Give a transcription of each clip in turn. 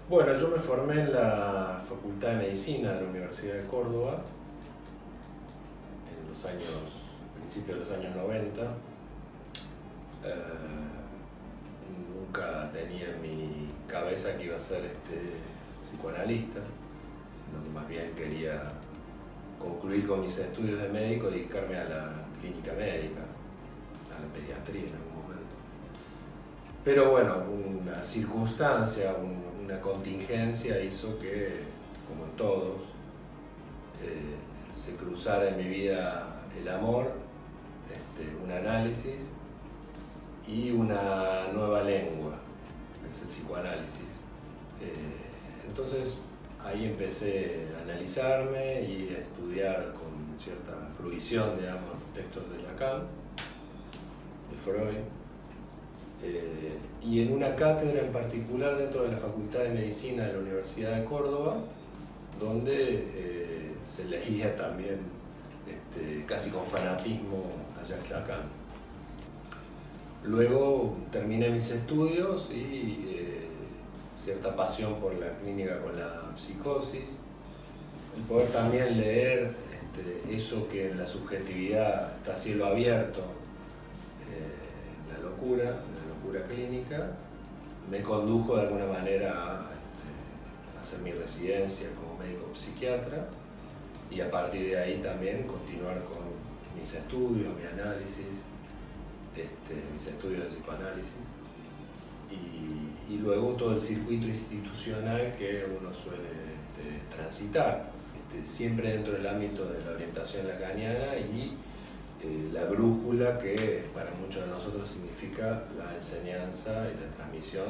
Bueno, yo me formé en la Facultad de Medicina de la Universidad de Córdoba en los años, principios de los años 90. Nunca tenía en mi cabeza que iba a ser psicoanalista, sino que más bien quería concluir con mis estudios de médico y dedicarme a la clínica médica, a la pediatría en algún momento. Pero bueno, una circunstancia, una contingencia hizo que, como en todos, se cruzara en mi vida el amor, un análisis y una nueva lengua, que es el psicoanálisis. Entonces ahí empecé a analizarme y a estudiar con cierta fruición, digamos, textos de Lacan, de Freud. Y en una cátedra en particular dentro de la Facultad de Medicina de la Universidad de Córdoba, donde se leía también casi con fanatismo a Jacques Lacan. Luego terminé mis estudios y cierta pasión por la clínica con la psicosis, el poder también leer eso que en la subjetividad está a cielo abierto, la locura clínica, me condujo de alguna manera a hacer mi residencia como médico psiquiatra y a partir de ahí también continuar con mis estudios, mi análisis, mis estudios de psicoanálisis y luego todo el circuito institucional que uno suele transitar, siempre dentro del ámbito de la orientación lacaniana y la brújula que para muchos de nosotros significa la enseñanza y la transmisión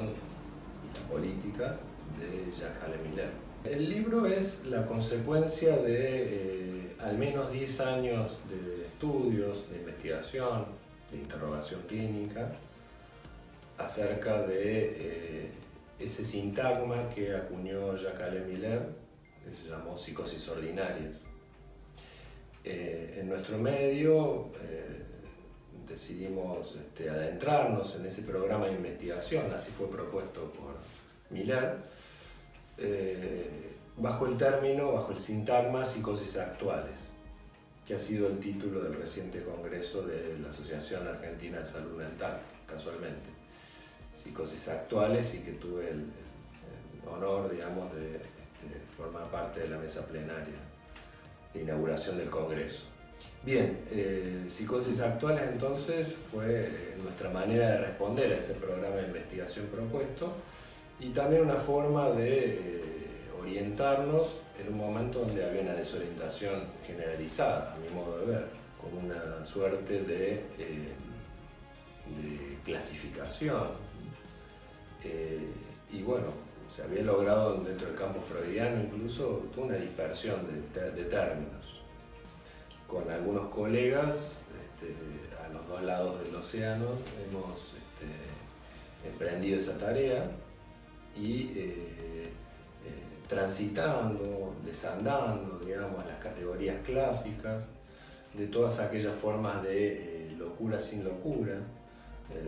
y la política de Jacques Miller. El libro es la consecuencia de al menos 10 años de estudios, de investigación, de interrogación clínica acerca de ese sintagma que acuñó Jacques Miller, que se llamó psicosis ordinarias. En nuestro medio decidimos adentrarnos en ese programa de investigación, así fue propuesto por Miller, bajo el sintagma psicosis actuales, que ha sido el título del reciente congreso de la Asociación Argentina de Salud Mental, casualmente. Psicosis actuales y que tuve el honor, digamos, de formar parte de la mesa plenaria de inauguración del Congreso. Bien, Psicosis Actuales entonces fue nuestra manera de responder a ese programa de investigación propuesto y también una forma de orientarnos en un momento donde había una desorientación generalizada, a mi modo de ver, con una suerte de clasificación y bueno, se había logrado dentro del campo freudiano incluso toda una dispersión de términos. Con algunos colegas a los dos lados del océano hemos emprendido esa tarea y transitando, desandando, digamos, las categorías clásicas de todas aquellas formas de locura sin locura,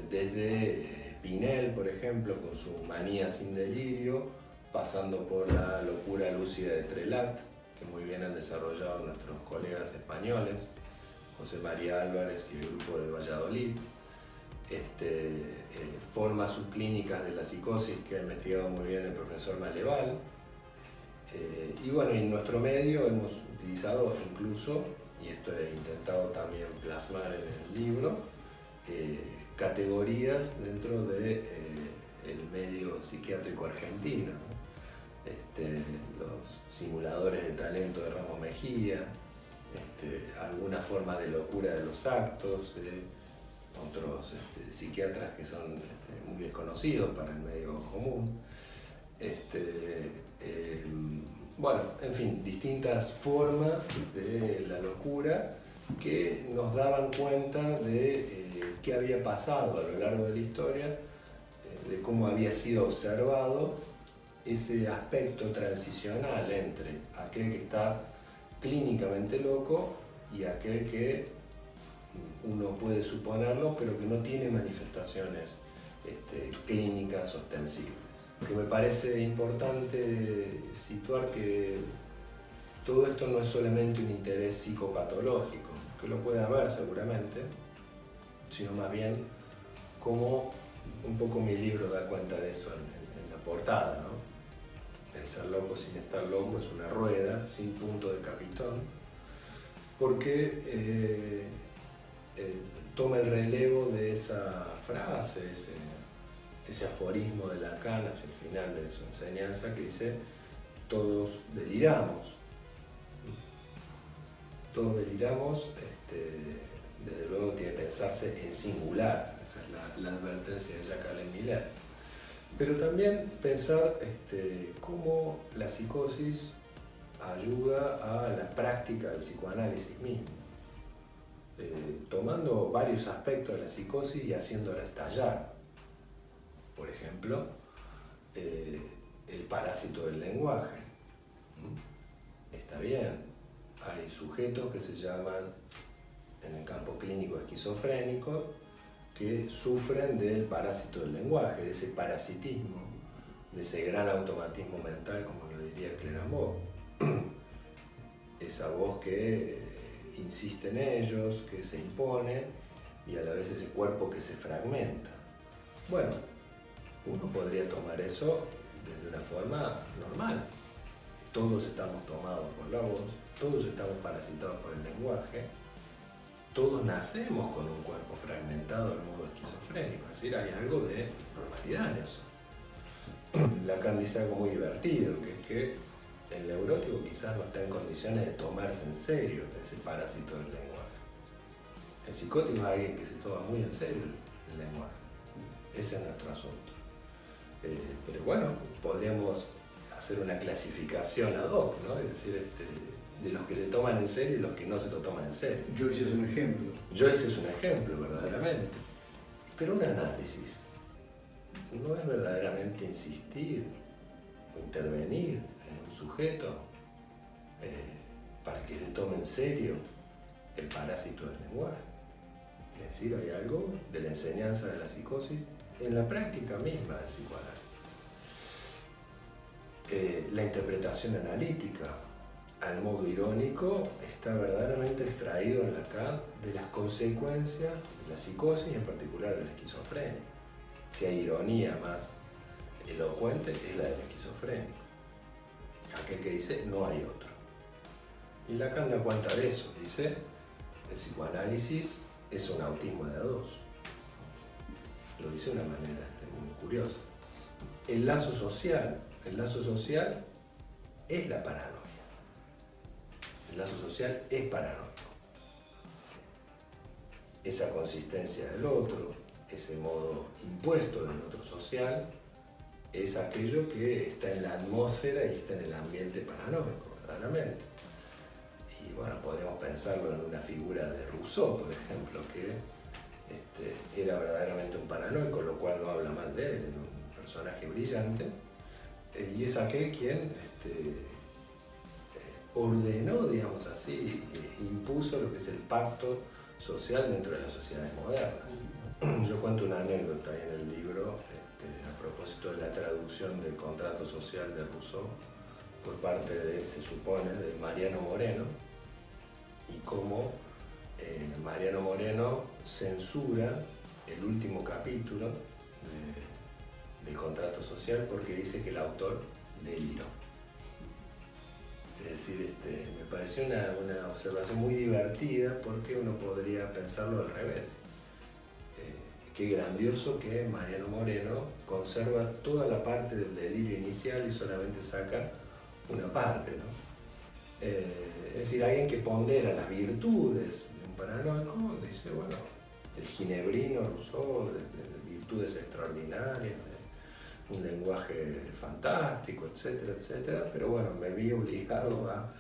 desde Pinel, por ejemplo, con su manía sin delirio, pasando por la locura lúcida de Trelat, que muy bien han desarrollado nuestros colegas españoles, José María Álvarez y el grupo de Valladolid, formas subclínicas de la psicosis que ha investigado muy bien el profesor Maleval, y bueno, en nuestro medio hemos utilizado incluso, y esto he intentado también plasmar en el libro, categorías dentro del medio psiquiátrico argentino, los simuladores de talento de Ramos Mejía, alguna forma de locura de los actos, de otros psiquiatras que son muy desconocidos para el medio común. Bueno, en fin, distintas formas de la locura que nos daban cuenta de qué había pasado a lo largo de la historia, de cómo había sido observado ese aspecto transicional entre aquel que está clínicamente loco y aquel que uno puede suponerlo, pero que no tiene manifestaciones clínicas ostensibles. Porque me parece importante situar que todo esto no es solamente un interés psicopatológico, que lo puede haber seguramente, sino más bien como un poco mi libro da cuenta de eso en la portada, ¿no? El ser loco sin estar loco es una rueda sin punto de capitón, porque toma el relevo de esa frase, ese aforismo de Lacan hacia el final de su enseñanza que dice: todos deliramos. Todos deliramos, desde luego tiene que pensarse en singular, esa es la advertencia de Jacques Alain Miller. Pero también pensar cómo la psicosis ayuda a la práctica del psicoanálisis mismo, tomando varios aspectos de la psicosis y haciéndola estallar. Por ejemplo, el parásito del lenguaje. Está bien, hay sujetos que se llaman, en el campo clínico, esquizofrénicos, que sufren del parásito del lenguaje, de ese parasitismo, de ese gran automatismo mental, como lo diría Clérambault. Esa voz que insiste en ellos, que se impone, y a la vez ese cuerpo que se fragmenta. Bueno, uno podría tomar eso desde una forma normal. Todos estamos tomados por la voz, todos estamos parasitados por el lenguaje, todos nacemos con un cuerpo fragmentado de modo esquizofrénico, es decir, hay algo de normalidad en eso. Lacan dice algo muy divertido, que es que el neurótico quizás no está en condiciones de tomarse en serio ese parásito del lenguaje. El psicótico es alguien que se toma muy en serio el lenguaje. Ese es nuestro asunto. Pero bueno, podríamos hacer una clasificación ad hoc, ¿no? Es decir, de los que se toman en serio y los que no se lo toman en serio. Joyce es un ejemplo. Joyce es un ejemplo, verdaderamente. Pero un análisis no es verdaderamente insistir o intervenir en un sujeto para que se tome en serio el parásito del lenguaje. Es decir, hay algo de la enseñanza de la psicosis en la práctica misma del psicoanálisis. La interpretación analítica, al modo irónico, está verdaderamente extraído en Lacan de las consecuencias de la psicosis y en particular de la esquizofrenia. Si hay ironía más elocuente, es la del esquizofrénico, aquel que dice no hay otro. Y Lacan da cuenta de eso, dice: el psicoanálisis es un autismo de a dos. Lo dice de una manera muy curiosa. El lazo social es la paranoia. El lazo social es paranoico. Esa consistencia del otro, ese modo impuesto del otro social, es aquello que está en la atmósfera y está en el ambiente paranoico, verdaderamente. Y bueno, podríamos pensarlo en una figura de Rousseau, por ejemplo, que era verdaderamente un paranoico, lo cual no habla mal de él, era un personaje brillante, y es aquel quien ordenó, digamos así, impuso lo que es el pacto social dentro de las sociedades modernas. Yo cuento una anécdota ahí en el libro a propósito de la traducción del contrato social de Rousseau por parte de, se supone, de Mariano Moreno, y cómo Mariano Moreno censura el último capítulo del contrato social porque dice que el autor deliró. Es decir, me pareció una observación muy divertida porque uno podría pensarlo al revés. Qué grandioso que Mariano Moreno conserva toda la parte del delirio inicial y solamente saca una parte, ¿no? Es decir, alguien que pondera las virtudes de un paranoico dice, bueno, el ginebrino Rousseau, de virtudes extraordinarias, de un lenguaje fantástico, etcétera, etcétera, pero bueno, me vi obligado a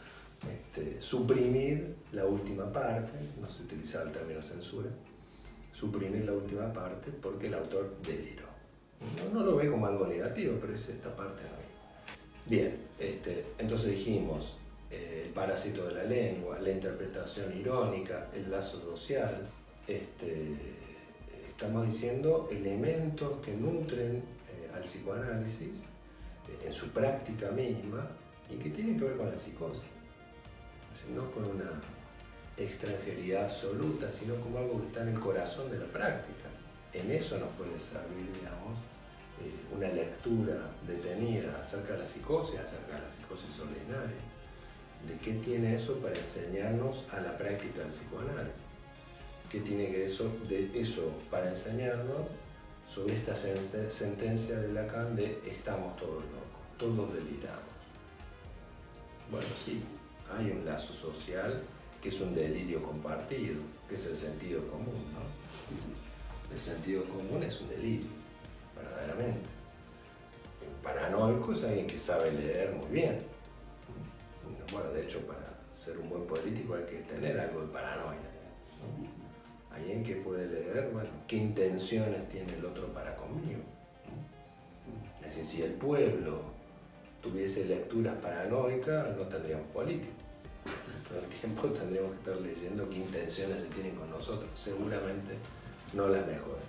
suprimir la última parte, no se utilizaba el término censura, suprimir la última parte porque el autor deliró. No lo ve como algo negativo, pero es esta parte no. Bien, entonces dijimos el parásito de la lengua, la interpretación irónica, el lazo social. Estamos diciendo elementos que nutren al psicoanálisis en su práctica misma y que tienen que ver con la psicosis. Es decir, no con una extranjeridad absoluta, sino como algo que está en el corazón de la práctica. En eso nos puede servir, digamos, una lectura detenida acerca de la psicosis ordinaria. ¿De qué tiene eso para enseñarnos a la práctica del psicoanálisis? ¿Qué tiene de eso para enseñarnos sobre esta sentencia de Lacan de estamos todos locos, todos deliramos? Bueno, sí, hay un lazo social que es un delirio compartido, que es el sentido común, ¿no? El sentido común es un delirio, verdaderamente. El paranoico es alguien que sabe leer muy bien. Bueno, de hecho, para ser un buen político hay que tener algo de paranoia, ¿no? Alguien que puede leer, bueno, qué intenciones tiene el otro para conmigo, ¿no? Es decir, si el pueblo tuviese lecturas paranoicas, no tendríamos políticos. Todo el tiempo tendríamos que estar leyendo qué intenciones se tienen con nosotros, seguramente no las mejores.